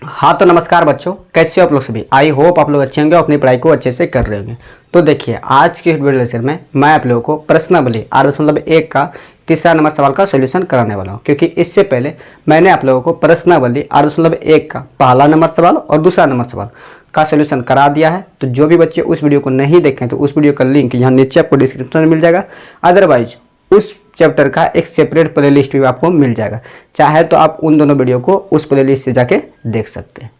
हाँ तो नमस्कार बच्चों, कैसे हो आप लोग सभी। आई होप आप लोग अच्छे होंगे और अपनी पढ़ाई को अच्छे से कर रहे होंगे। तो देखिए आज के वीडियो लेक्चर में मैं आप लोगों को प्रश्नावली 8.1 का तीसरा नंबर सवाल का सॉल्यूशन कराने वाला हूँ, क्योंकि इससे पहले मैंने आप लोगों को प्रश्नावली 8.1 का पहला नंबर सवाल और दूसरा नंबर सवाल का सॉल्यूशन करा दिया है। तो जो भी बच्चे उस वीडियो को नहीं देखें तो उस वीडियो का लिंक यहाँ नीचे आपको डिस्क्रिप्शन में मिल जाएगा। अदरवाइज उस चैप्टर का एक सेपरेट प्लेलिस्ट भी आपको मिल जाएगा, चाहे तो आप उन दोनों वीडियो को उस प्लेलिस्ट से जाके देख सकते हैं।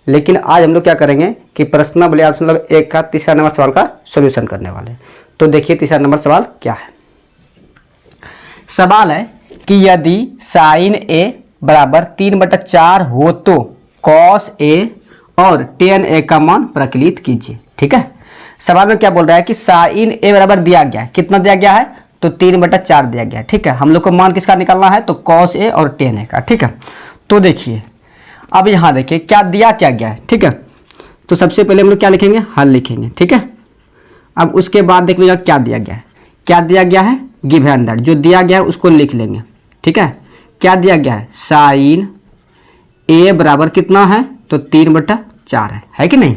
लेकिन आज हम लोग क्या करेंगे कि प्रश्नावली 8.1 का तीसरा नंबर सवाल का सॉल्यूशन करने वाले हैं। तो देखिए तीसरा नंबर सवाल क्या है। सवाल है कि यदि साइन ए बराबर 3/4 हो तो कॉस ए और टेन ए का मान प्रकलित कीजिए। ठीक है, सवाल में क्या बोल रहा है कि साइन ए बराबर दिया गया है, कितना दिया गया है तो 3/4 दिया गया है। ठीक है, हम लोग को मान किसका निकालना है तो कॉस ए और टेन ए का। ठीक है, तो देखिए अब यहाँ देखिए क्या दिया क्या गया है। ठीक है, तो सबसे पहले हम लोग क्या लिखेंगे, हल लिखेंगे। ठीक है, अब उसके बाद देख लीजिए क्या दिया गया है। क्या दिया गया है, गिवन दैट, जो दिया गया है उसको लिख लेंगे। ठीक है, क्या दिया गया है, साइन ए बराबर कितना है तो 3/4 है कि नहीं।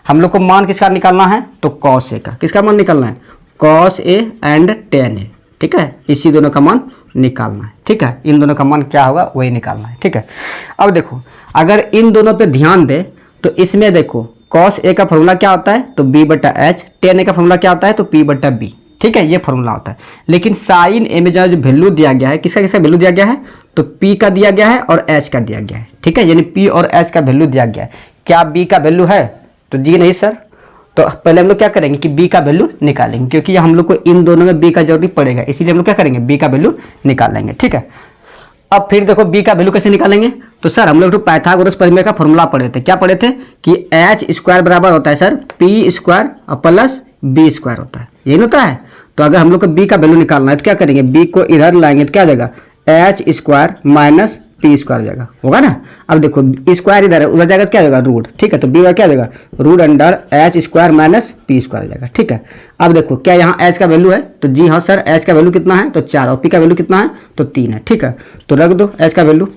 हम लोग को मान किसका निकालना है तो कॉस ए का। किसका मान निकालना है, कॉस ए एंड टेन ए। ठीक है, इसी दोनों का मान निकालना है। ठीक है, इन दोनों का मान क्या होगा वही निकालना है। ठीक है, अब देखो अगर इन दोनों पे ध्यान दे तो इसमें देखो कॉस ए का फॉर्मूला क्या होता है तो b/h, टेन ए का फॉर्मूला क्या होता है तो p/b। ठीक है, ये फॉर्मूला होता है। लेकिन साइन ए में जो वैल्यू दिया गया है, किसका किसका वैल्यू दिया गया है तो p का दिया गया है और h का दिया गया है। ठीक है, यानी p और h का वैल्यू दिया गया है। क्या b का वैल्यू है तो जी नहीं सर। तो पहले हम लोग क्या करेंगे कि b का वैल्यू निकालेंगे, क्योंकि हम लोग को इन दोनों में b का जरूरत पड़ेगा, इसीलिए हम लोग क्या करेंगे b का वैल्यू निकालेंगे। ठीक है, अब फिर देखो b का वैल्यू कैसे निकालेंगे तो सर हम लोग तो पाइथागोरस प्रमेय का फॉर्मूला पढ़े थे। क्या पढ़े थे कि h² बराबर होता है सर p² प्लस b² होता है, यही होता है। तो अगर हम लोग को b का वैल्यू निकालना है तो क्या करेंगे, b को इधर लाएंगे तो क्या जाएगा h² माइनस p² जाएगा, होगा ना। अब देखो स्क्वायर इधर है, उधर जाएगा तो क्या जाएगा रूट। ठीक है, तो b क्या जाएगा root under h² minus p² जाएगा। ठीक है, अब देखो क्या यहाँ h का वैल्यू है तो जी हाँ सर, h का वैल्यू कितना है तो 4 और p का वैल्यू कितना है तो 3 है। ठीक है, तो रख दो h का वैल्यू,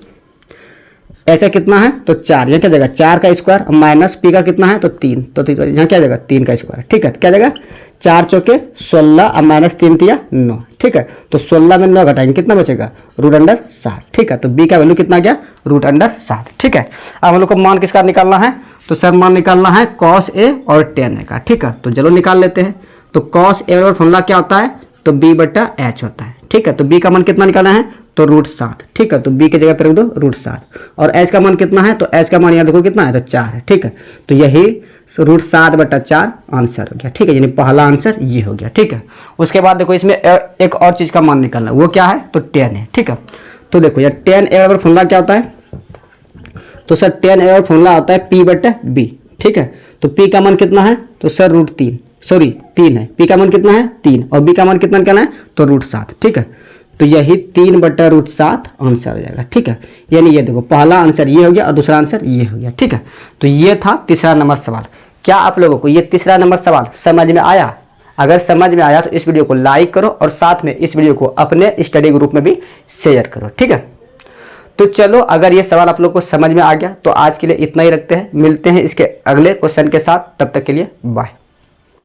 ऐसा कितना है तो 4, यहाँ क्या जाएगा 4 का स्क्वायर माइनस p का कितना है तो 3, तो यहाँ क्या जाएगा 3 का स्क्वायर। ठीक है, क्या जाएगा 4 चौके 16 और माइनस 3 तिया 9। ठीक है, तो 16 में 9 घटाएंगे कितना बचेगा रूट अंडर 7। ठीक है, तो b का वैल्यू कितना गया रूट अंडर 7। ठीक है, अब हम लोग को मान किसका निकालना है तो सर मान निकालना है कॉस ए और टेन ए का। ठीक है, तो चलो निकाल लेते हैं। तो कॉस ए और फॉर्मूला क्या होता है तो b/h होता है। ठीक है, तो b का मान कितना निकालना है तो रूट 7। ठीक है, तो b की जगह पर रख दो रूट 7 और h का मान कितना है तो h का मान यहाँ देखो कितना है तो 4 है। ठीक है, तो यही रूट 7/4 आंसर हो गया। ठीक है, यानी पहला आंसर ये हो गया। ठीक है, उसके बाद देखो इसमें एक और चीज़ का मान निकालना है, वो क्या है तो 10 है। ठीक है, तो देखो यार 10 ए और फॉर्मूला क्या होता है तो सर 10 ए और फॉर्मूला होता है p/b। ठीक है, तो p का मान कितना है तो सर रूट 3 है। p का मान कितना है 3 और b का मान कितना निकालना है तो रूट 7। ठीक है, तो यही 3/√7 आंसर हो जाएगा। ठीक है, यानी ये देखो पहला आंसर ये हो गया और दूसरा आंसर ये हो गया। ठीक है, तो ये था तीसरा नंबर सवाल। क्या आप लोगों को ये तीसरा नंबर सवाल समझ में आया? अगर समझ में आया तो इस वीडियो को लाइक करो और साथ में इस वीडियो को अपने स्टडी ग्रुप में भी शेयर करो। ठीक है, तो चलो अगर ये सवाल आप लोग को समझ में आ गया तो आज के लिए इतना ही रखते हैं। मिलते हैं इसके अगले क्वेश्चन के साथ, तब तक के लिए बाय।